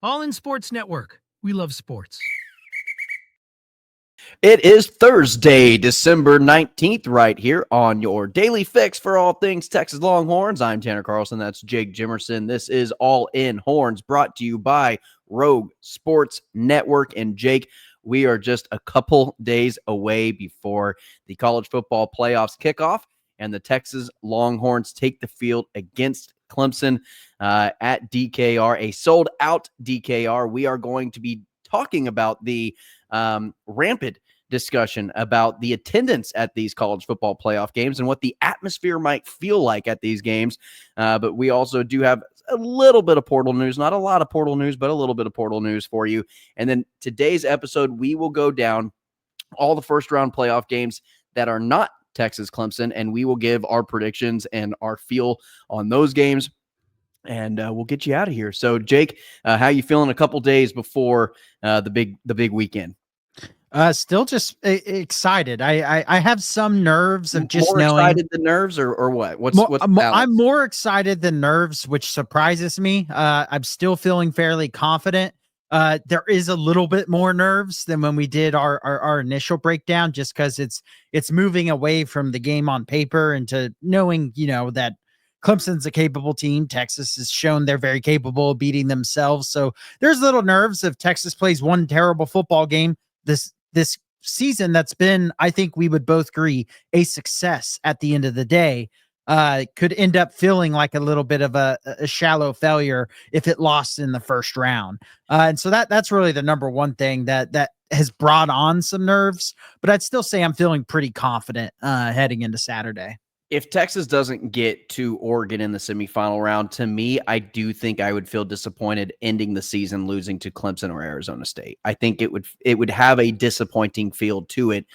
All in Sports Network. We love sports. It is Thursday, December 19th, right here on your daily fix for all things Texas Longhorns. I'm Tanner Carlson. That's Jake Jimerson. This is All In Horns, brought to you by Rogue Sports Network. And Jake, we are just a couple days away before the college football playoffs kickoff, and the Texas Longhorns take the field against Clemson at DKR, a sold-out DKR. We are going to be talking about the rampant discussion about the attendance at these college football playoff games and what the atmosphere might feel like at these games. But we also do have a little bit of portal news, not a lot of portal news, but a little bit of portal news for you. And then today's episode, we will go down all the first round playoff games that are not Texas Clemson, and we will give our predictions and our feel on those games. And we'll get you out of here. So, Jake, how you feeling a couple days before the big weekend? Still just excited. I have some nerves of just more knowing. Excited than nerves, or what? What's I'm more excited than nerves, which surprises me. I'm still feeling fairly confident. There is a little bit more nerves than when we did our initial breakdown, just because it's moving away from the game on paper into knowing, that Clemson's a capable team. Texas has shown they're very capable of beating themselves. So there's little nerves if Texas plays one terrible football game this season that's been, I think we would both agree, a success at the end of the day. Could end up feeling like a little bit of a shallow failure if it lost in the first round. And so that's really the number one thing that has brought on some nerves, but I'd still say I'm feeling pretty confident heading into Saturday. If Texas doesn't get to Oregon in the semifinal round, to me, I do think I would feel disappointed ending the season losing to Clemson or Arizona State. I think it would have a disappointing feel to it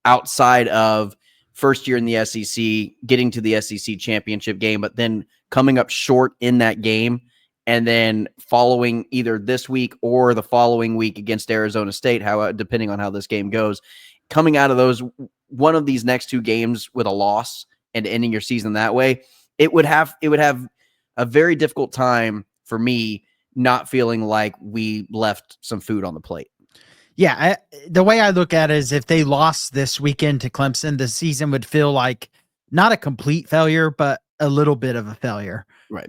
outside of first year in the SEC, getting to the SEC championship game, but then coming up short in that game, and then following either this week or the following week against Arizona State, depending on how this game goes, coming out of one of these next two games with a loss and ending your season that way, it would have a very difficult time for me not feeling like we left some food on the plate. Yeah, the way I look at it is if they lost this weekend to Clemson, the season would feel like not a complete failure, but a little bit of a failure. Right.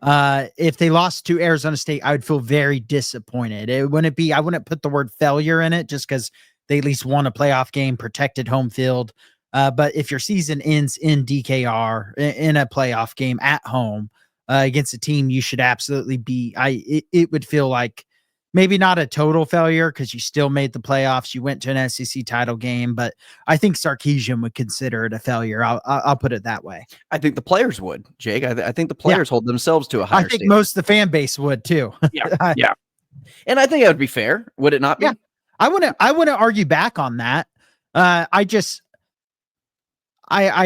If they lost to Arizona State, I would feel very disappointed. I wouldn't put the word failure in it just because they at least won a playoff game, protected home field. But if your season ends in DKR in a playoff game at home against a team you should absolutely beat, it would feel like maybe not a total failure because you still made the playoffs. You went to an SEC title game, but I think Sarkisian would consider it a failure. I'll put it that way. I think the players would, Jake. I think the players hold themselves to a higher standard. Most of the fan base would too. Yeah, yeah. And I think that would be fair. Would it not be? Yeah. I wouldn't argue back on that. I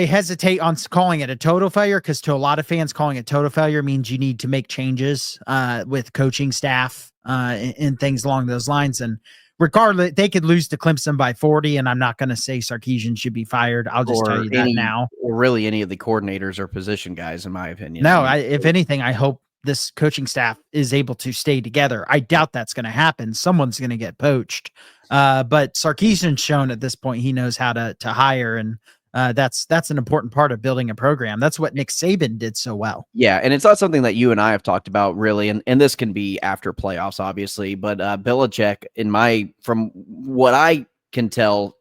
hesitate on calling it a total failure because to a lot of fans, calling it total failure means you need to make changes with coaching staff and things along those lines. And regardless, they could lose to Clemson by 40, and I'm not going to say Sarkisian should be fired. I'll just tell you that now. Or really any of the coordinators or position guys, in my opinion. No, if anything, I hope this coaching staff is able to stay together. I doubt that's going to happen. Someone's going to get poached. But Sarkisian's shown at this point he knows how to hire, and that's an important part of building a program. That's what Nick Saban did so well. Yeah, and it's not something that you and I have talked about really, and this can be after playoffs, obviously. But Belichick, from what I can tell,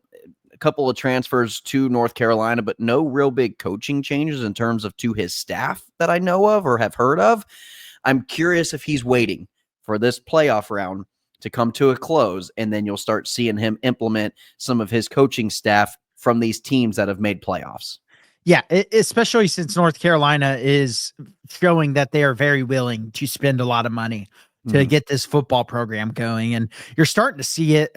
a couple of transfers to North Carolina, but no real big coaching changes in terms of to his staff that I know of or have heard of. I'm curious if he's waiting for this playoff round to come to a close, and then you'll start seeing him implement some of his coaching staff from these teams that have made playoffs. Yeah, especially since North Carolina is showing that they are very willing to spend a lot of money to get this football program going. And you're starting to see it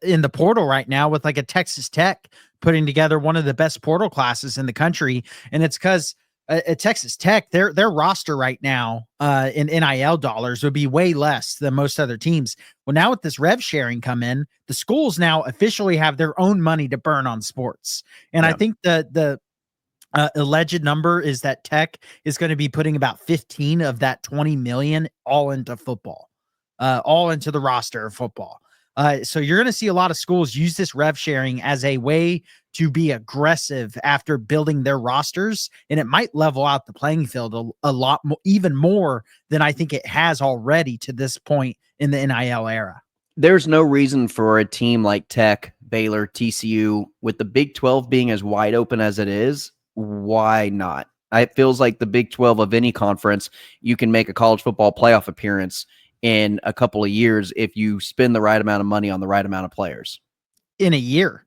in the portal right now with like a Texas Tech putting together one of the best portal classes in the country. And it's because at Texas Tech, their roster right now in NIL dollars would be way less than most other teams. Well, now with this rev sharing come in, the schools now officially have their own money to burn on sports. And I think the alleged number is that Tech is going to be putting about 15 of that 20 million all into football. all into the roster of football. So you're going to see a lot of schools use this rev sharing as a way to be aggressive after building their rosters, and it might level out the playing field a lot more, even more than I think it has already to this point in the NIL era. There's no reason for a team like Tech, Baylor, TCU, with the Big 12 being as wide open as it is, why not? It feels like the Big 12 of any conference, you can make a college football playoff appearance in a couple of years if you spend the right amount of money on the right amount of players. In a year.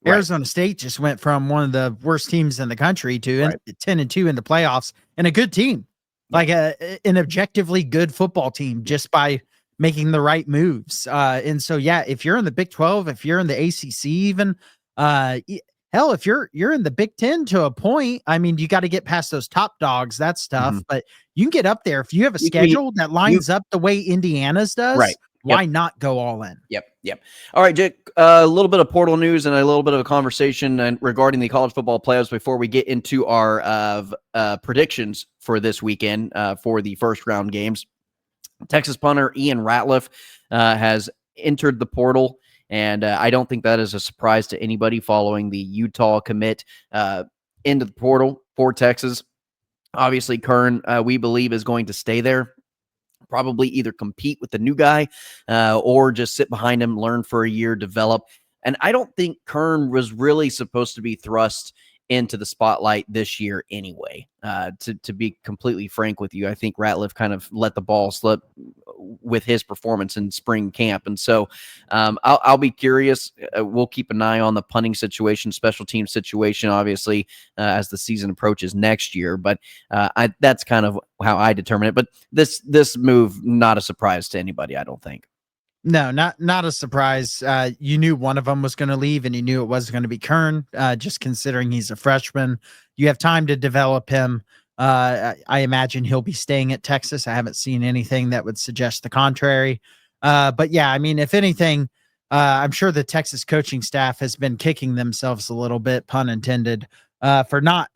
Right. Arizona State just went from one of the worst teams in the country to 10-2 in the playoffs, and a good team, like an objectively good football team, just by making the right moves. And so, yeah, if you're in the Big 12, if you're in the ACC, even hell, if you're in the Big 10 to a point, I mean, you got to get past those top dogs, that stuff, but you can get up there if you have a schedule that lines up the way Indiana's does. Right. Why not go all in? Yep. All right, Jake, a little bit of portal news and a little bit of a conversation regarding the college football playoffs before we get into our predictions for this weekend for the first round games. Texas punter Ian Ratliff has entered the portal, and I don't think that is a surprise to anybody following the Utah commit into the portal for Texas. Obviously, Kern, we believe, is going to stay there. Probably either compete with the new guy or just sit behind him, learn for a year, develop. And I don't think Kern was really supposed to be thrust into the spotlight this year anyway. To be completely frank with you, I think Ratliff kind of let the ball slip with his performance in spring camp. And so I'll be curious. We'll keep an eye on the punting situation, special team situation, obviously, as the season approaches next year. But that's kind of how I determine it. But this move, not a surprise to anybody, I don't think. No, not a surprise. You knew one of them was going to leave, and you knew it was going to be Kern, just considering he's a freshman. You have time to develop him. I imagine he'll be staying at Texas. I haven't seen anything that would suggest the contrary. But yeah, I mean, if anything, I'm sure the Texas coaching staff has been kicking themselves a little bit, pun intended, for not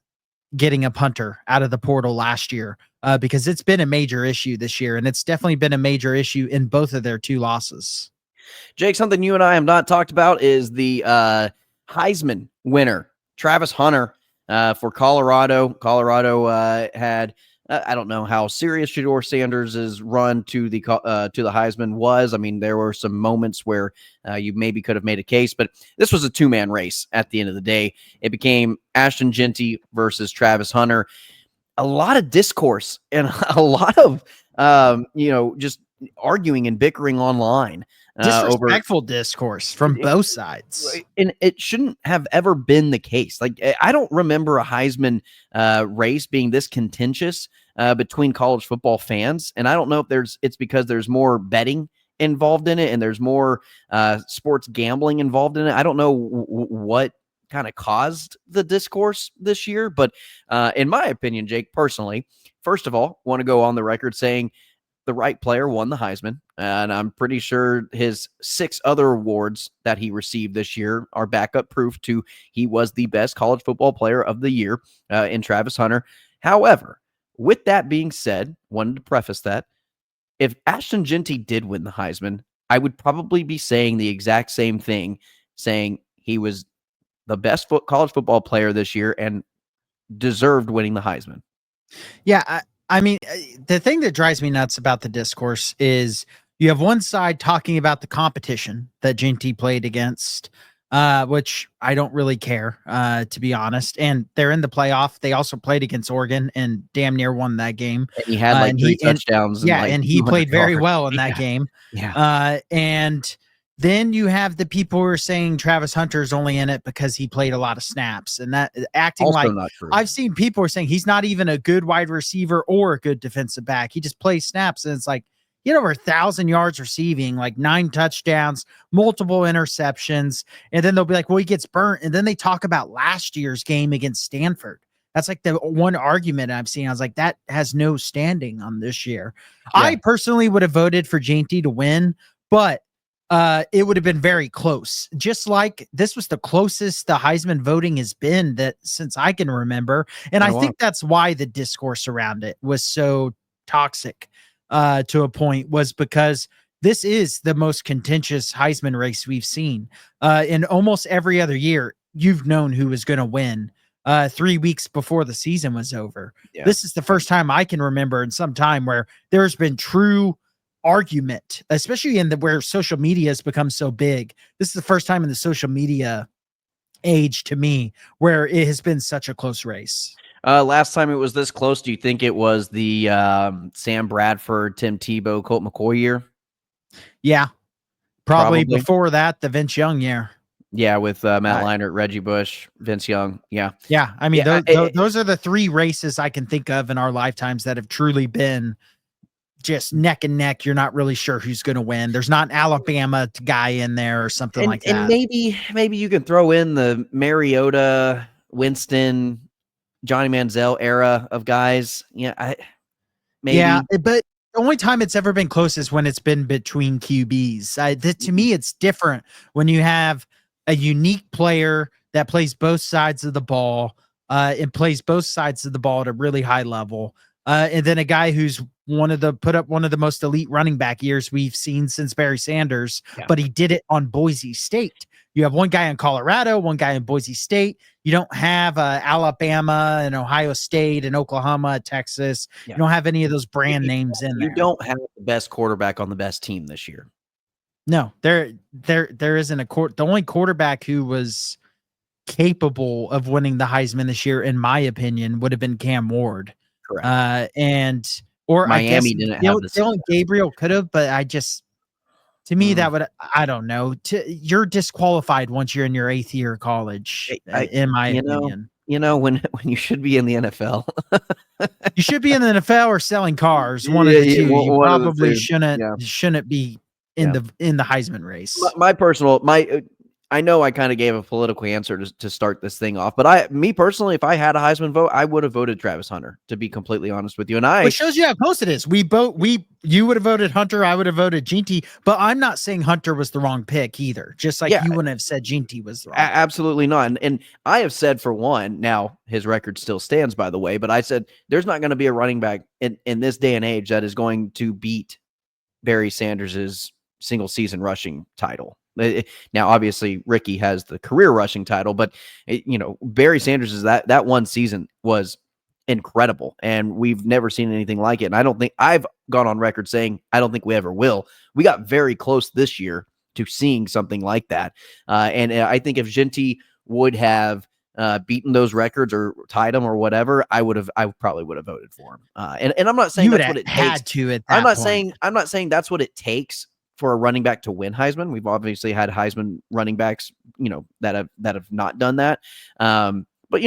getting a punter out of the portal last year. Because it's been a major issue this year, and it's definitely been a major issue in both of their 2 losses. Jake, something you and I have not talked about is the Heisman winner, Travis Hunter, for Colorado. Colorado had, I don't know how serious Shedeur Sanders' run to the Heisman was. I mean, there were some moments where you maybe could have made a case, but this was a 2-man race at the end of the day. It became Ashton Jeanty versus Travis Hunter. A lot of discourse and a lot of, just arguing and bickering online. Disrespectful discourse from both sides. And it shouldn't have ever been the case. Like, I don't remember a Heisman race being this contentious between college football fans. And I don't know if it's because there's more betting involved in it and there's more sports gambling involved in it. I don't know what kind of caused the discourse this year. But in my opinion, Jake, personally, first of all, want to go on the record saying the right player won the Heisman. And I'm pretty sure his 6 other awards that he received this year are backup proof to he was the best college football player of the year in Travis Hunter. However, with that being said, wanted to preface that if Ashton Jeanty did win the Heisman, I would probably be saying the exact same thing, saying he was the best college football player this year and deserved winning the Heisman. Yeah, I mean, the thing that drives me nuts about the discourse is you have one side talking about the competition that Jeanty played against, which I don't really care, to be honest. And they're in the playoff. They also played against Oregon and damn near won that game. And he had like 3 touchdowns. And he played very well in that game. Yeah. And then you have the people who are saying Travis Hunter's only in it because he played a lot of snaps, and that acting also like not true. I've seen people are saying he's not even a good wide receiver or a good defensive back. He just plays snaps. And it's like, he had over 1,000 yards receiving, like 9 touchdowns, multiple interceptions. And then they'll be like, well, he gets burnt. And then they talk about last year's game against Stanford. That's like the one argument I've seen. I was like, that has no standing on this year. Yeah. I personally would have voted for Jeanty to win, but it would have been very close. Just like this was the closest the Heisman voting has been that since I can remember. And I think that's why the discourse around it was so toxic to a point, was because this is the most contentious Heisman race we've seen. In almost every other year, you've known who was going to win 3 weeks before the season was over. Yeah. This is the first time I can remember in some time where there's been true argument, especially in where social media has become so big. This is the first time in the social media age to me where it has been such a close race. Last time it was this close, do you think it was the Sam Bradford, Tim Tebow, Colt McCoy year? Yeah, probably before that, the Vince Young year. Yeah, with Matt Leinart, Reggie Bush, Vince Young. Yeah. Yeah. I mean, those are the three races I can think of in our lifetimes that have truly been just neck and neck. You're not really sure who's going to win. There's not an Alabama guy in there or something like that. And maybe you can throw in the Mariota, Winston, Johnny Manziel era of guys. Yeah, Yeah, but the only time it's ever been close is when it's been between QBs. To me, it's different when you have a unique player that plays both sides of the ball and plays both sides of the ball at a really high level. And then a guy who's put up one of the most elite running back years we've seen since Barry Sanders, but he did it on Boise State. You have one guy in Colorado, one guy in Boise State. You don't have Alabama and Ohio State and Oklahoma, Texas. Yeah. You don't have any of those brand names in there. You don't have the best quarterback on the best team this year. No, there isn't the only quarterback who was capable of winning the Heisman this year, in my opinion, would have been Cam Ward. Correct. Or Miami didn't have the Dylan Gabriel could have, but to me, that would, I don't know. You're disqualified once you're in your 8th year of college, in my opinion. When you should be in the NFL. You should be in the NFL or selling cars. One of the two. You probably shouldn't be in the Heisman race. I know I kind of gave a political answer to start this thing off, but me personally, if I had a Heisman vote, I would have voted Travis Hunter, to be completely honest with you. And it shows you how close it is. You would have voted Hunter, I would have voted Ginty, but I'm not saying Hunter was the wrong pick either. Just like you wouldn't have said Ginty was the wrong pick. Absolutely not. And I have said, for one, now his record still stands, by the way, but I said there's not going to be a running back in this day and age that is going to beat Barry Sanders's single season rushing title. Now, obviously, Ricky has the career rushing title, but Barry Sanders' that one season was incredible, and we've never seen anything like it. And I don't think I've gone on record saying I don't think we ever will. We got very close this year to seeing something like that, and I think if Ginty would have beaten those records or tied them or whatever, I probably would have voted for him. And I'm not saying that's what it takes. I'm not saying that's what it takes for a running back to win Heisman. We've obviously had Heisman running backs, that have not done that. But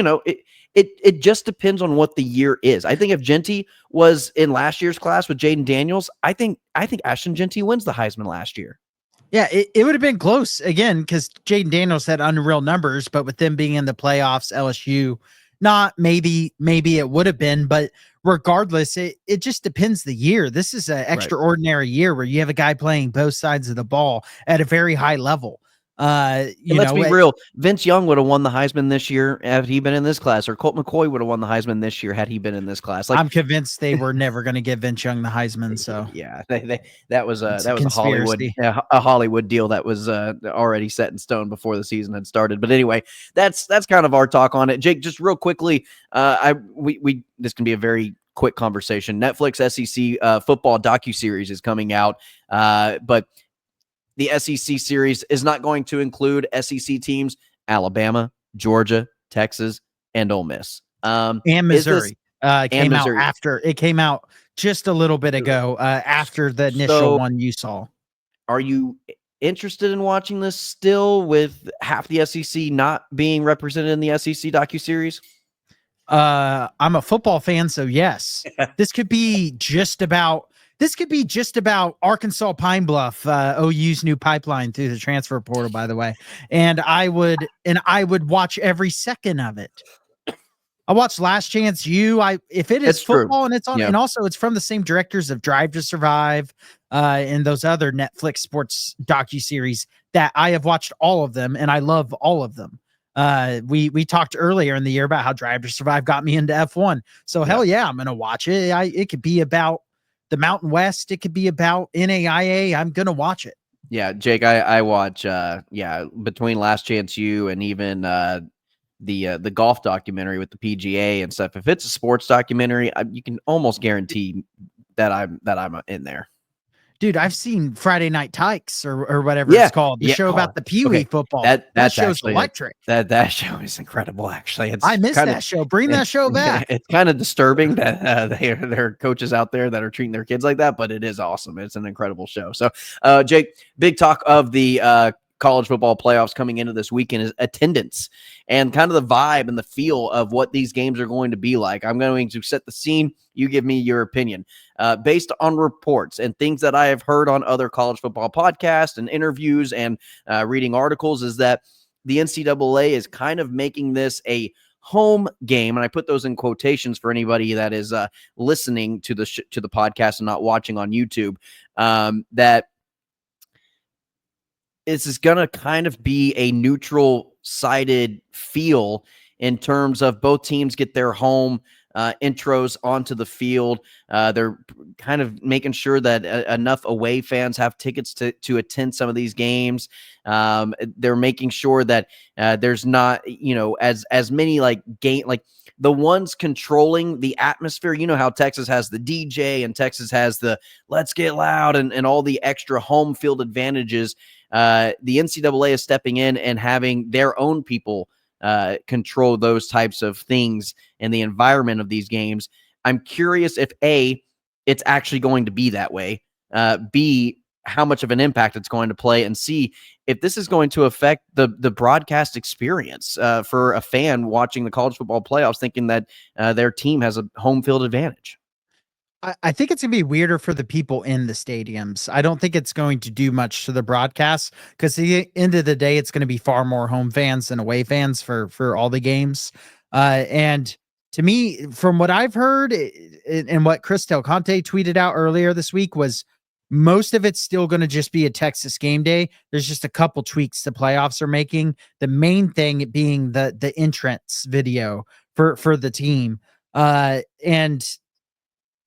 it just depends on what the year is. I think if Ginty was in last year's class with Jaden Daniels, I think Ashton Ginty wins the Heisman last year. Yeah, it would have been close again because Jaden Daniels had unreal numbers, but with them being in the playoffs, LSU, maybe it would have been, but regardless, it just depends the year. This is an extraordinary year where you have a guy playing both sides of the ball at a very high level. Let's be real. Vince Young would have won the Heisman this year had he been in this class, or Colt McCoy would have won the Heisman this year had he been in this class. I'm convinced they were never going to give Vince Young the Heisman. So yeah, that was a Hollywood deal that was already set in stone before the season had started. But anyway, that's kind of our talk on it. Jake, just real quickly, this can be a very quick conversation. Netflix SEC football docu-series is coming out, but the SEC series is not going to include SEC teams Alabama, Georgia, Texas, and Ole Miss. And Missouri came out after. It came out just a little bit ago after the initial one you saw. Are you interested in watching this still with half the SEC not being represented in the SEC docu-series? I'm a football fan, so yes. This could be just about Arkansas Pine Bluff, OU's new pipeline through the transfer portal, by the way. And I would watch every second of it. I watched Last Chance U. If it is football and it's on, and also it's from the same directors of Drive to Survive, and those other Netflix sports docuseries that I have watched all of them, and I love all of them. We talked earlier in the year about how Drive to Survive got me into F1. So hell yeah, I'm gonna watch it. It could be about the Mountain West. It could be about NAIA. I'm going to watch it. Yeah, Jake, I watch, between Last Chance U and even the golf documentary with the PGA and stuff. If it's a sports documentary, you can almost guarantee that I'm in there. Dude, I've seen Friday Night Tykes or whatever it's called. The show about the Pee Wee football. That show's actually electric. That show is incredible. Actually, I miss that show. Bring that show back. It's kind of disturbing that there are coaches out there that are treating their kids like that, but it is awesome. It's an incredible show. So, Jake, big talk of the college football playoffs coming into this weekend is attendance and kind of the vibe and the feel of what these games are going to be like. I'm going to set the scene. You give me your opinion. Based on reports and things that I have heard on other college football podcasts and interviews and reading articles, is that the NCAA is kind of making this a home game, and I put those in quotations for anybody that is listening to the podcast and not watching on YouTube. That this is going to kind of be a neutral-sided feel in terms of both teams get their home intros onto the field. They're kind of making sure that enough away fans have tickets to attend some of these games. They're making sure that there's not, as many like the ones controlling the atmosphere. You know how Texas has the DJ and Texas has the let's get loud and all the extra home field advantages. The NCAA is stepping in and having their own people control those types of things and the environment of these games. I'm curious if A, it's actually going to be that way, B, how much of an impact it's going to play, and C, if this is going to affect the broadcast experience for a fan watching the college football playoffs, thinking that their team has a home field advantage. I think it's going to be weirder for the people in the stadiums. I don't think it's going to do much to the broadcast because at the end of the day, it's going to be far more home fans than away fans for all the games. And to me, from what I've heard and what Chris Del Conte tweeted out earlier this week, was most of it's still going to just be a Texas game day. There's just a couple tweaks the playoffs are making. The main thing being the entrance video for the team.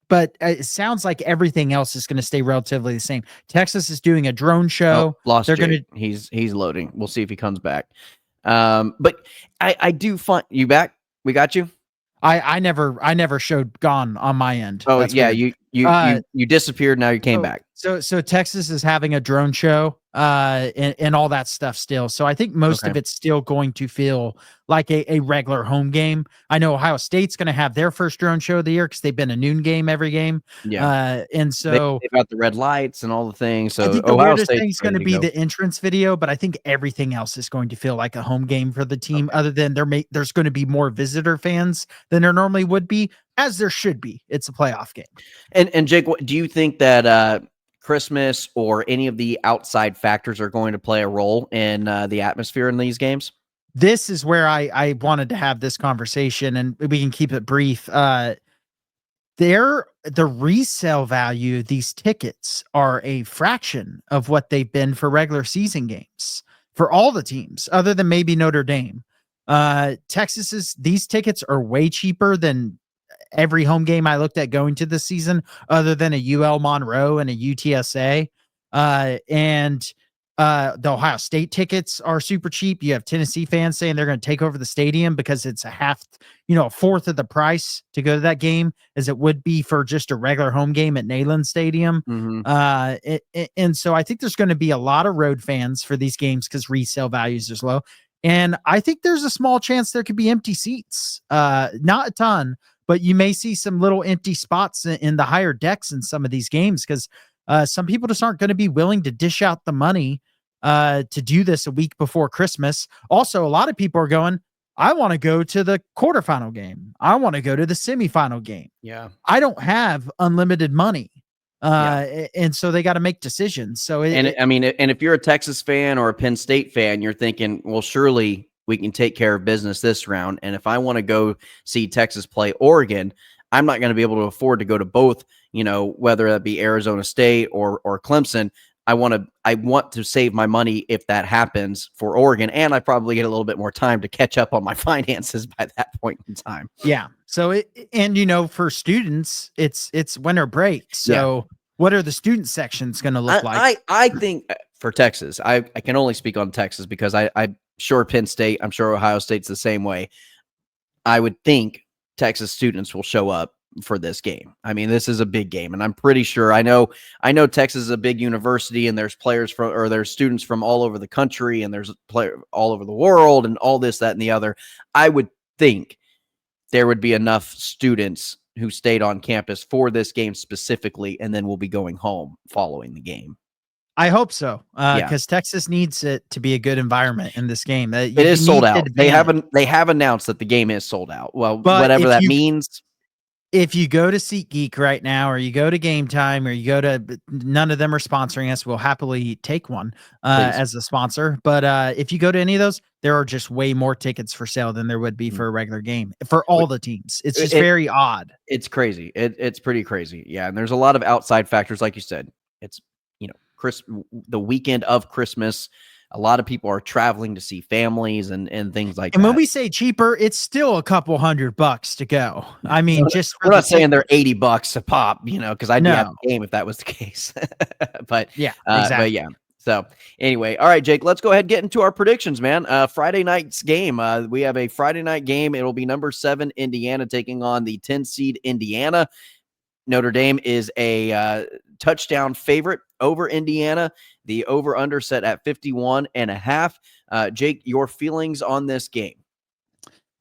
But it sounds like everything else is going to stay relatively the same. Texas is doing a drone show. Lost They're Jake. going to. He's loading. We'll see if he comes back. But I do find you back. We got you. I never showed gone on my end. Oh, That's yeah, weird. you disappeared. Now you came back. So Texas is having a drone show and all that stuff still. So I think most of it's still going to feel like a regular home game. I know Ohio State's going to have their first drone show of the year because they've been a noon game every game. Yeah. And so they've got the red lights and all the things. So I think the Ohio weirdest State's thing is going to ready be the entrance video, but I think everything else is going to feel like a home game for the team, other than there's going to be more visitor fans than there normally would be, as there should be. It's a playoff game. And Jake, do you think that Christmas or any of the outside factors are going to play a role in the atmosphere in these games? This is where I wanted to have this conversation, and we can keep it brief. The resale value of these tickets are a fraction of what they've been for regular season games for all the teams, other than maybe Notre Dame. These tickets are way cheaper than every home game I looked at going to this season, other than a UL Monroe and a UTSA. The Ohio State tickets are super cheap. You have Tennessee fans saying they're going to take over the stadium because it's a fourth of the price to go to that game as it would be for just a regular home game at Neyland Stadium. Mm-hmm. And so I think there's going to be a lot of road fans for these games because resale values are low. And I think there's a small chance there could be empty seats. Not a ton, but you may see some little empty spots in the higher decks in some of these games because some people just aren't going to be willing to dish out the money to do this a week before Christmas. Also, a lot of people are going, I want to go to the quarterfinal game. I want to go to the semifinal game. Yeah. I don't have unlimited money. And so they got to make decisions. So, and if you're a Texas fan or a Penn State fan, you're thinking, well, surely we can take care of business this round. And if I want to go see Texas play Oregon, I'm not going to be able to afford to go to both, whether that be Arizona State or Clemson. I want to save my money if that happens for Oregon, and I probably get a little bit more time to catch up on my finances by that point in time. Yeah. So for students, it's winter break. So what are the student sections going to look like? I think for Texas, I can only speak on Texas because I'm sure Penn State, I'm sure Ohio State's the same way. I would think Texas students will show up for this game. I mean, this is a big game, and I'm pretty sure I know Texas is a big university, and there's there's students from all over the country, and there's players all over the world, and all this, that, and the other. I would think there would be enough students who stayed on campus for this game specifically, and then we'll be going home following the game. I hope so, because Texas needs it to be a good environment in this game. It is sold out. They have announced that the game is sold out. Well, whatever that means. If you go to SeatGeek right now, or you go to Game Time, or you go to, none of them are sponsoring us. We'll happily take one as a sponsor. But if you go to any of those, there are just way more tickets for sale than there would be for a regular game for all the teams. It's just very odd. It's crazy. It's pretty crazy. Yeah. And there's a lot of outside factors. Like you said, it's, the weekend of Christmas. A lot of people are traveling to see families and things like that. And when we say cheaper, it's still a couple $100 to go. I mean, we're not saying they're $80 a pop, because I'd be at the game if that was the case. But exactly. But yeah. So anyway, all right, Jake, let's go ahead and get into our predictions, man. Friday night's game. We have a Friday night game. It'll be number 7 Indiana taking on the 10 seed Indiana. Notre Dame is a touchdown favorite over Indiana. The over-under set at 51.5. Jake, your feelings on this game?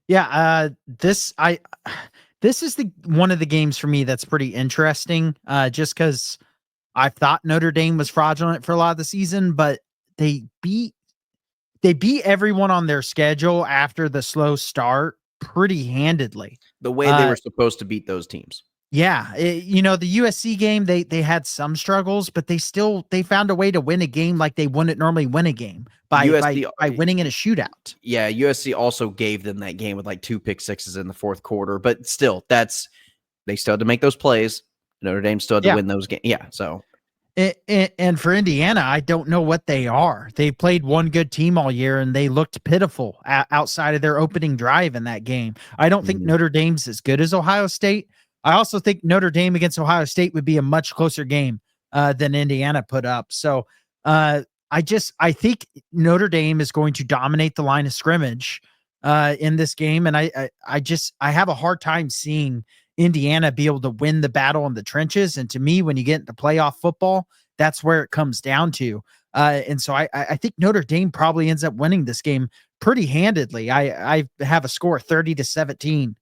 Yeah, this is one of the games for me that's pretty interesting. Just because I thought Notre Dame was fraudulent for a lot of the season, but they beat everyone on their schedule after the slow start pretty handedly. The way they were supposed to beat those teams. Yeah, the USC game, they had some struggles, but they found a way to win a game like they wouldn't normally win a game by winning in a shootout. Yeah, USC also gave them that game with like 2 pick sixes in the fourth quarter, but still, they still had to make those plays. Notre Dame still had to win those games. Yeah, so. And for Indiana, I don't know what they are. They played one good team all year, and they looked pitiful outside of their opening drive in that game. I don't think Notre Dame's as good as Ohio State. I also think Notre Dame against Ohio State would be a much closer game than Indiana put up. So I think Notre Dame is going to dominate the line of scrimmage in this game. And I have a hard time seeing Indiana be able to win the battle in the trenches. And to me, when you get into playoff football, that's where it comes down to. And so I think Notre Dame probably ends up winning this game pretty handedly. I have a score 30-17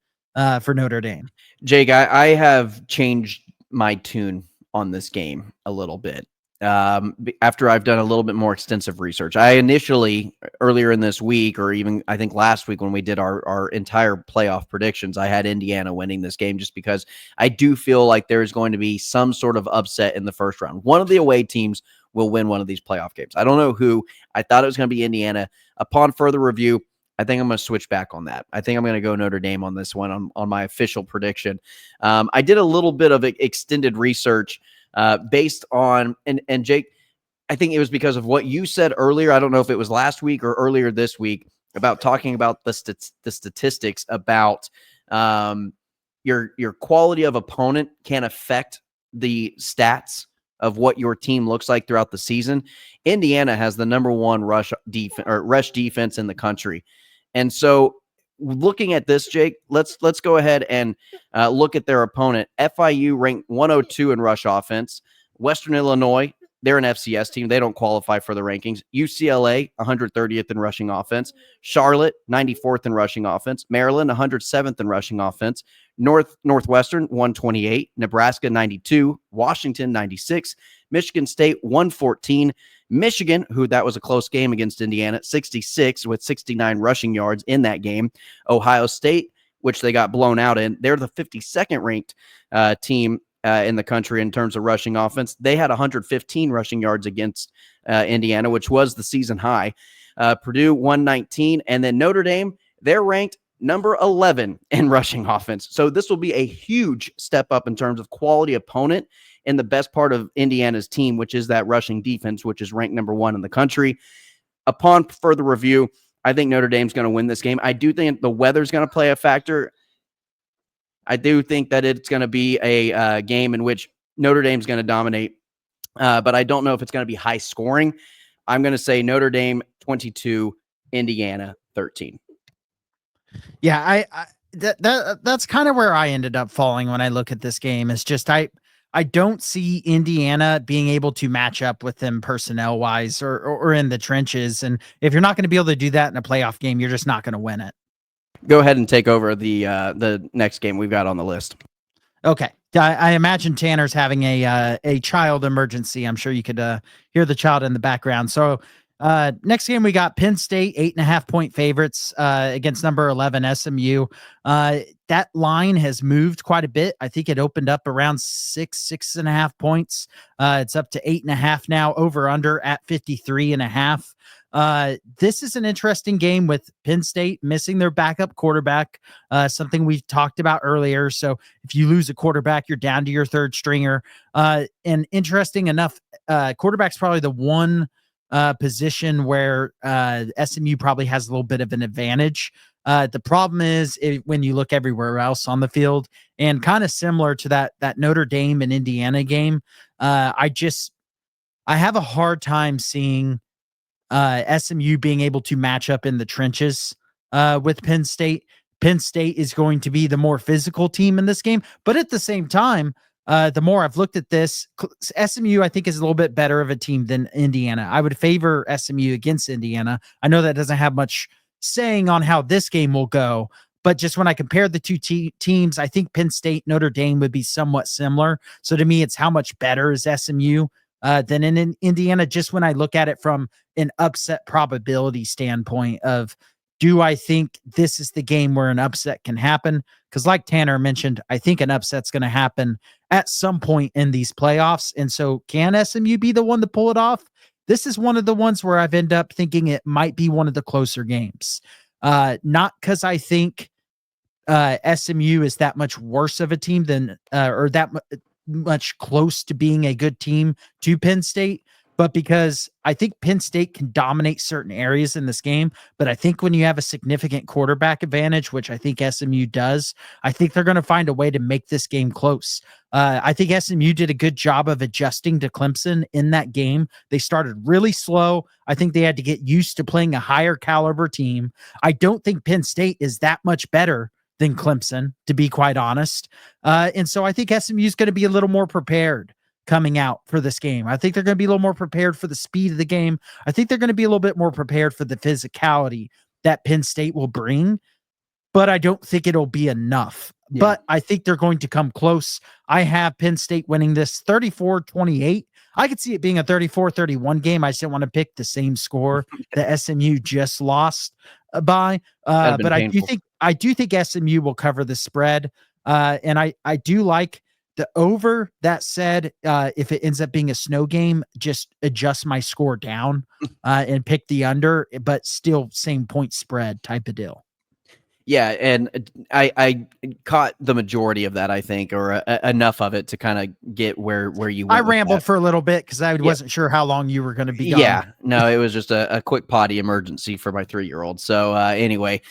for Notre Dame. Jake, I have changed my tune on this game a little bit after I've done a little bit more extensive research. I initially, earlier in this week, or even I think last week when we did our entire playoff predictions, I had Indiana winning this game just because I do feel like there's going to be some sort of upset in the first round. One of the away teams will win one of these playoff games. I don't know who. I thought it was going to be Indiana. Upon further review, I think I'm going to switch back on that. I think I'm going to go Notre Dame on this one on my official prediction. I did a little bit of extended research based on, and Jake, I think it was because of what you said earlier. I don't know if it was last week or earlier this week about talking about the statistics about your quality of opponent can affect the stats of what your team looks like throughout the season. Indiana has the number 1 rush defense in the country. And so looking at this, Jake, let's go ahead and look at their opponent. FIU ranked 102 in rush offense. Western Illinois, they're an FCS team. They don't qualify for the rankings. UCLA, 130th in rushing offense. Charlotte, 94th in rushing offense. Maryland, 107th in rushing offense. Northwestern, 128. Nebraska, 92. Washington, 96. Michigan State, 114. Michigan, who that was a close game against Indiana, 66 with 69 rushing yards in that game. Ohio State, which they got blown out in, they're the 52nd ranked team in the country in terms of rushing offense. They had 115 rushing yards against Indiana, which was the season high. Purdue, 119. And then Notre Dame, they're ranked number 11 in rushing offense. So this will be a huge step up in terms of quality opponent in the best part of Indiana's team, which is that rushing defense, which is ranked number 1 in the country. Upon further review, I think Notre Dame's going to win this game. I do think the weather's going to play a factor. I do think that it's going to be a game in which Notre Dame's going to dominate, but I don't know if it's going to be high scoring. I'm going to say Notre Dame 22, Indiana 13. Yeah, that's kind of where I ended up falling when I look at this game. Is just I don't see Indiana being able to match up with them personnel wise or in the trenches. And if you're not going to be able to do that in a playoff game, you're just not going to win it. Go ahead and take over the next game we've got on the list. Okay. I imagine Tanner's having a child emergency. I'm sure you could hear the child in the background. So next game, we got Penn State, 8.5-point favorites against number 11 SMU. That line has moved quite a bit. I think it opened up around 6.5 points. It's up to 8.5 now, over under at 53.5. This is an interesting game with Penn State missing their backup quarterback, something we've talked about earlier. So if you lose a quarterback, you're down to your third stringer. And interesting enough, quarterback's probably the one position where SMU probably has a little bit of an advantage. The problem is when you look everywhere else on the field, and kind of similar to that Notre Dame and Indiana game, I have a hard time seeing SMU being able to match up in the trenches with Penn State. Penn State is going to be the more physical team in this game, but at the same time, the more I've looked at this, SMU, I think, is a little bit better of a team than Indiana. I would favor SMU against Indiana. I know that doesn't have much saying on how this game will go, but just when I compare the two teams, I think Penn State, Notre Dame would be somewhat similar. So to me, it's how much better is SMU than in Indiana, just when I look at it from an upset probability standpoint of, do I think this is the game where an upset can happen? Because like Tanner mentioned, I think an upset's going to happen at some point in these playoffs. And so can SMU be the one to pull it off? This is one of the ones where I've ended up thinking it might be one of the closer games. Not because I think SMU is that much worse of a team than, or that much close to being a good team to Penn State, but because I think Penn State can dominate certain areas in this game. But I think when you have a significant quarterback advantage, which I think SMU does, I think they're going to find a way to make this game close. I think SMU did a good job of adjusting to Clemson in that game. They started really slow. I think they had to get used to playing a higher caliber team. I don't think Penn State is that much better than Clemson, to be quite honest. And so I think SMU is going to be a little more prepared coming out for this game. I think they're going to be a little more prepared for the speed of the game. I think they're going to be a little bit more prepared for the physicality that Penn State will bring, but I don't think it'll be enough. Yeah. But I think they're going to come close. I have Penn State winning this 34-28. I could see it being a 34-31 game. I just didn't want to pick the same score that SMU just lost by. But I do think SMU will cover the spread. And I do like the over. That said, if it ends up being a snow game, just adjust my score down and pick the under, but still same point spread type of deal. Yeah, and I caught the majority of that, I think, or enough of it to kind of get where you went. I rambled for a little bit because I wasn't sure how long you were going to be gone. Yeah, no, it was just a quick potty emergency for my 3-year-old. So anyway,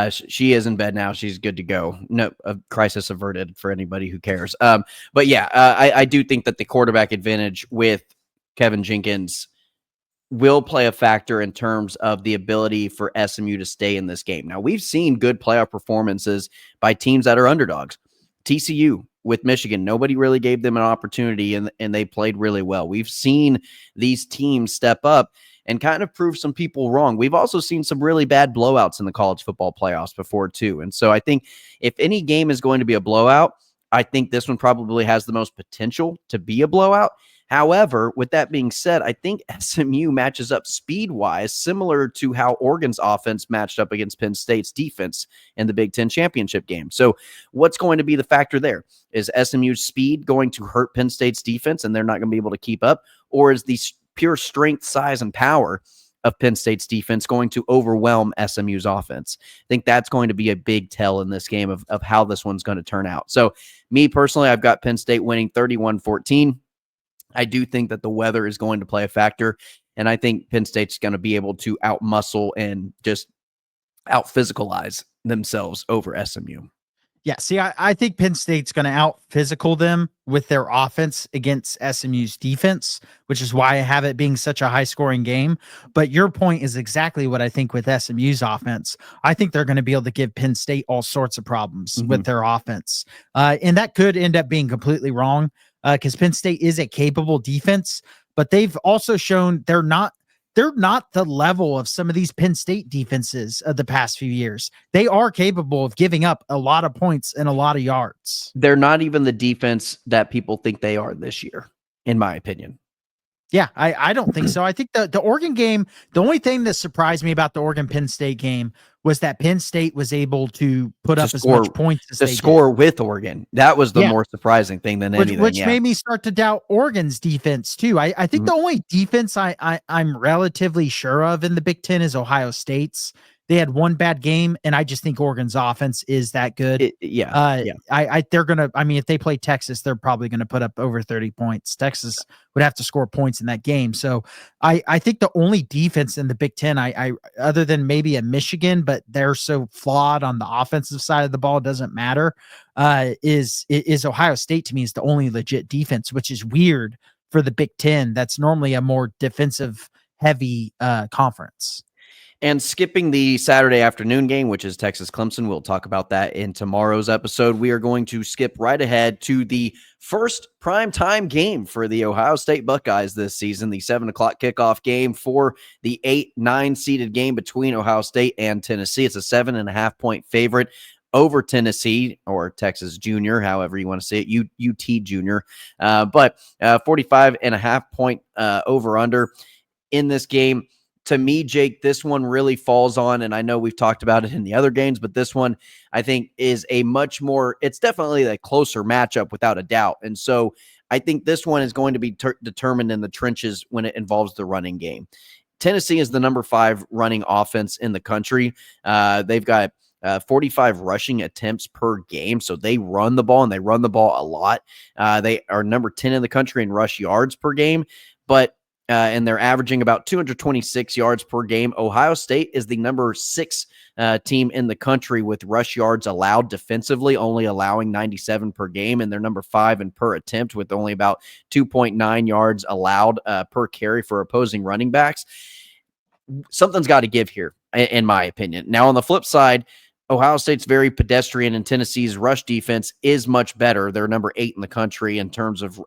she is in bed now. She's good to go. No, a crisis averted for anybody who cares. But yeah, I do think that the quarterback advantage with Kevin Jenkins will play a factor in terms of the ability for SMU to stay in this game. Now, we've seen good playoff performances by teams that are underdogs. TCU with Michigan, nobody really gave them an opportunity, and they played really well. We've seen these teams step up and kind of prove some people wrong. We've also seen some really bad blowouts in the college football playoffs before, too. And so I think if any game is going to be a blowout, I think this one probably has the most potential to be a blowout. However, with that being said, I think SMU matches up speed-wise similar to how Oregon's offense matched up against Penn State's defense in the Big Ten championship game. So what's going to be the factor there? Is SMU's speed going to hurt Penn State's defense and they're not going to be able to keep up? Or is the pure strength, size, and power of Penn State's defense going to overwhelm SMU's offense. I think that's going to be a big tell in this game of how this one's going to turn out. So me personally, I've got Penn State winning 31-14. I do think that the weather is going to play a factor, and I think Penn State's going to be able to outmuscle and just out-physicalize themselves over SMU. Yeah, see, I think Penn State's going to out-physical them with their offense against SMU's defense, which is why I have it being such a high-scoring game. But your point is exactly what I think with SMU's offense. I think they're going to be able to give Penn State all sorts of problems with their offense. And that could end up being completely wrong because Penn State is a capable defense, but they've also shown they're not the level of some of these Penn State defenses of the past few years. They are capable of giving up a lot of points and a lot of yards. They're not even the defense that people think they are this year, in my opinion. Yeah, I don't think so. I think the Oregon game, the only thing that surprised me about the Oregon-Penn State game was that Penn State was able to put up as much points as they score did. with Oregon. That was the more surprising thing than anything. Which made me start to doubt Oregon's defense too. I think the only defense I'm relatively sure of in the Big Ten is Ohio State's. They had one bad game, and I just think Oregon's offense is that good. They're gonna. I mean, if they play Texas, they're probably gonna put up over 30 points. Texas would have to score points in that game. So I think the only defense in the Big Ten, I other than maybe a Michigan, but they're so flawed on the offensive side of the ball, it doesn't matter. Is Ohio State to me is the only legit defense, which is weird for the Big Ten. That's normally a more defensive heavy conference. And skipping the Saturday afternoon game, which is Texas Clemson, we'll talk about that in tomorrow's episode. We are going to skip right ahead to the first primetime game for the Ohio State Buckeyes this season, the 7:00 kickoff game for the 8-9 seeded game between Ohio State and Tennessee. It's a 7.5-point favorite over Tennessee, or Texas Junior, however you want to say it, UT Junior. But 45.5-point over-under in this game. To me, Jake, this one really falls on, and I know we've talked about it in the other games, but this one I think is a much more, it's definitely a closer matchup without a doubt. And so I think this one is going to be determined in the trenches when it involves the running game. Tennessee is the number 5 running offense in the country. They've got 45 rushing attempts per game. So they run the ball, and they run the ball a lot. They are number 10 in the country in rush yards per game, and they're averaging about 226 yards per game. Ohio State is the number 6 team in the country with rush yards allowed defensively, only allowing 97 per game, and they're number 5 in per attempt with only about 2.9 yards allowed per carry for opposing running backs. Something's got to give here, in my opinion. Now, on the flip side, Ohio State's very pedestrian, and Tennessee's rush defense is much better. They're number 8 in the country in terms of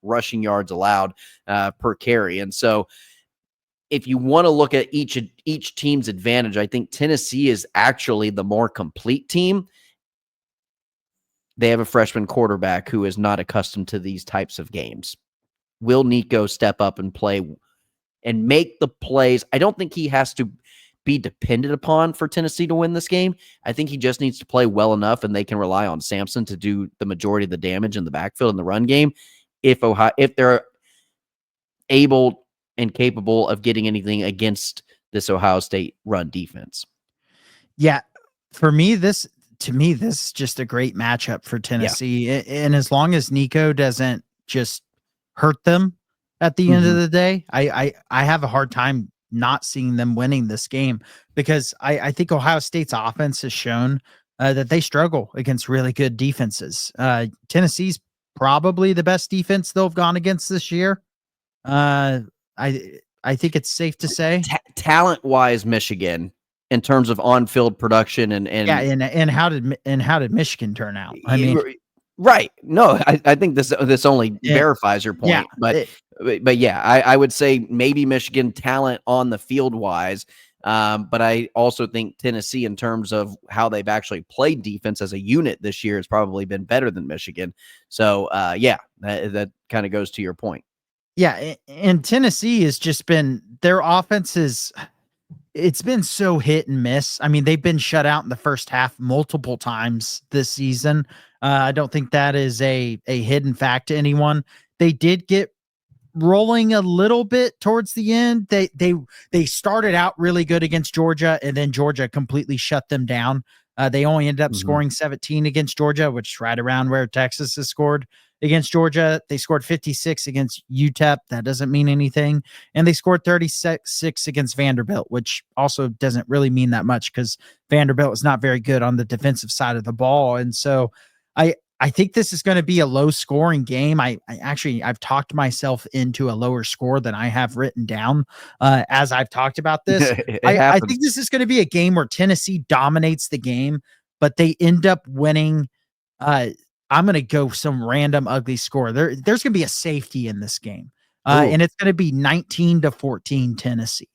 rushing yards allowed per carry. And so if you want to look at each team's advantage, I think Tennessee is actually the more complete team. They have a freshman quarterback who is not accustomed to these types of games. Will Nico step up and play and make the plays? I don't think he has to be dependent upon for Tennessee to win this game. I think he just needs to play well enough, and they can rely on Sampson to do the majority of the damage in the backfield in the run game. If they're able and capable of getting anything against this Ohio State run defense. Yeah, for me, this is just a great matchup for Tennessee. Yeah. And as long as Nico doesn't just hurt them at the end of the day, I have a hard time not seeing them winning this game, because I think Ohio State's offense has shown that they struggle against really good defenses. Tennessee's probably the best defense they'll have gone against this year. I think it's safe to say. Talent-wise, Michigan, in terms of on-field production and how did Michigan turn out? I mean, right? No, I think this only verifies your point. Yeah, but yeah, I would say maybe Michigan talent on the field wise, but I also think Tennessee, in terms of how they've actually played defense as a unit this year, has probably been better than Michigan. So that kind of goes to your point. Yeah, and Tennessee has just been, their offense it's been so hit and miss. I mean, they've been shut out in the first half multiple times this season. I don't think that is a hidden fact to anyone. They did get rolling a little bit towards the end. They started out really good against Georgia, and then Georgia completely shut them down. They only ended up scoring 17 against Georgia, which is right around where Texas has scored against Georgia. They scored 56 against UTEP. That doesn't mean anything. And they scored 36 against Vanderbilt, which also doesn't really mean that much because Vanderbilt is not very good on the defensive side of the ball. And so I think this is going to be a low scoring game. I've talked myself into a lower score than I have written down as I've talked about this. I think this is going to be a game where Tennessee dominates the game, but they end up winning. I'm going to go some random ugly score. There's going to be a safety in this game. And it's going to be 19-14 Tennessee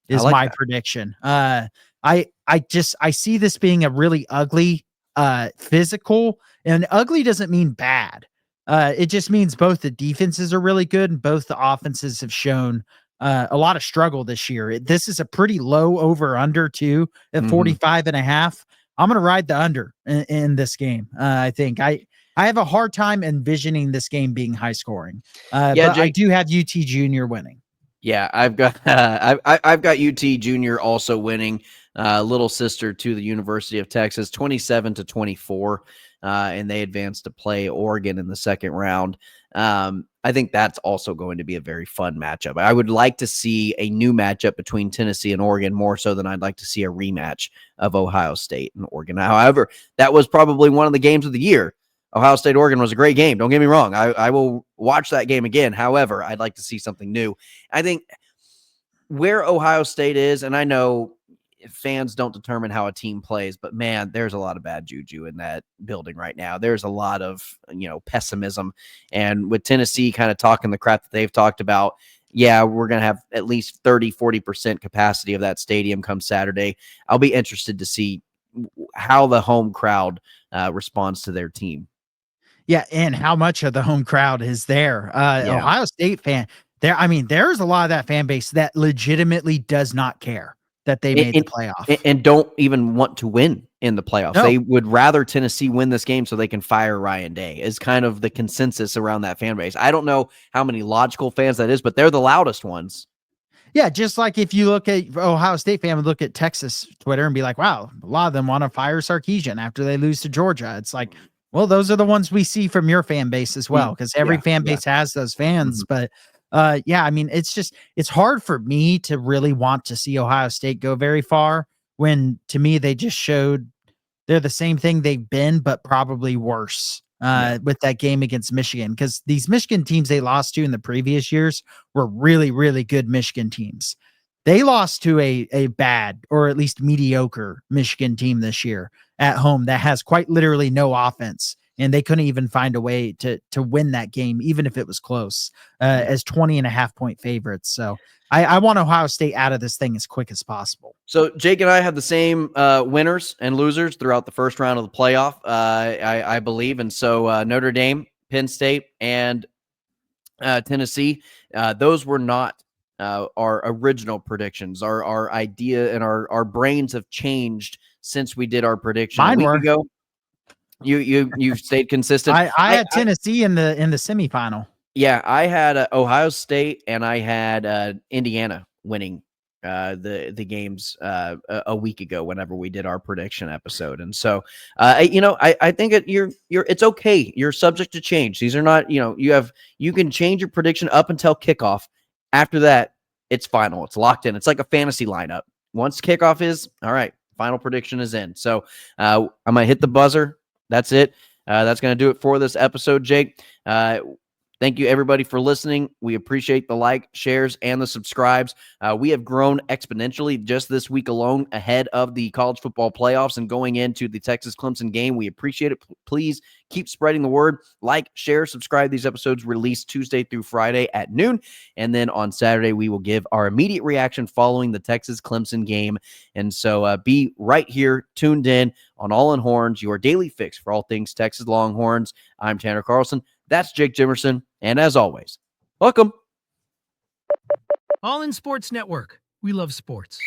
is my prediction. I see this being a really ugly, physical, and ugly doesn't mean bad. It just means both the defenses are really good and both the offenses have shown a lot of struggle this year. This is a pretty low over under too at 45.5. I'm going to ride the under in this game. I think I have a hard time envisioning this game being high scoring. But Jake, I do have UT Junior winning. Yeah, I've got I've got UT Junior also winning. Little sister to the University of Texas, 27-24, and they advanced to play Oregon in the second round. I think that's also going to be a very fun matchup. I would like to see a new matchup between Tennessee and Oregon more so than I'd like to see a rematch of Ohio State and Oregon. However, that was probably one of the games of the year. Ohio State, Oregon was a great game. Don't get me wrong. I will watch that game again. However, I'd like to see something new. I think where Ohio State is, and I know fans don't determine how a team plays, but man, there's a lot of bad juju in that building right now. There's a lot of, pessimism. And with Tennessee kind of talking the crap that they've talked about, yeah, we're going to have at least 30-40% capacity of that stadium come Saturday. I'll be interested to see how the home crowd responds to their team. Yeah, and how much of the home crowd is there? Ohio State fan there. I mean, there's a lot of that fan base that legitimately does not care that they made the playoff and don't even want to win in the playoffs. No. They would rather Tennessee win this game so they can fire Ryan Day is kind of the consensus around that fan base. I don't know how many logical fans that is, but they're the loudest ones. Yeah, just like if you look at Ohio State fan would look at Texas Twitter and be like, wow, a lot of them want to fire Sarkisian after they lose to Georgia. It's like, well, those are the ones we see from your fan base as well, because every fan base has those fans. But I mean, it's hard for me to really want to see Ohio State go very far when, to me, they just showed they're the same thing they've been, but probably worse with that game against Michigan. Because these Michigan teams they lost to in the previous years were really, really good Michigan teams. They lost to a bad or at least mediocre Michigan team this year at home that has quite literally no offense. And they couldn't even find a way to win that game, even if it was close, as 20.5-point favorites. So I want Ohio State out of this thing as quick as possible. So Jake and I have the same winners and losers throughout the first round of the playoff, I believe. And so Notre Dame, Penn State, and Tennessee, those were not our original predictions. Our idea and our brains have changed since we did our prediction a week ago. You stayed consistent. I had Tennessee in the semifinal. Yeah, I had Ohio State and I had Indiana winning the games a week ago whenever we did our prediction episode. And so I think it's okay. You're subject to change. These are not, you can change your prediction up until kickoff. After that, it's final. It's locked in. It's like a fantasy lineup. Once kickoff is, all right, final prediction is in. So I'm going to hit the buzzer. That's it. That's going to do it for this episode, Jake. Thank you, everybody, for listening. We appreciate the like, shares, and the subscribes. We have grown exponentially just this week alone ahead of the college football playoffs and going into the Texas Clemson game. We appreciate it. Please keep spreading the word. Like, share, subscribe. These episodes released Tuesday through Friday at noon. And then on Saturday, we will give our immediate reaction following the Texas Clemson game. And so be right here, tuned in on All in Horns, your daily fix for all things Texas Longhorns. I'm Tanner Carlson. That's Jake Jimerson. And as always, welcome. All in Sports Network. We love sports.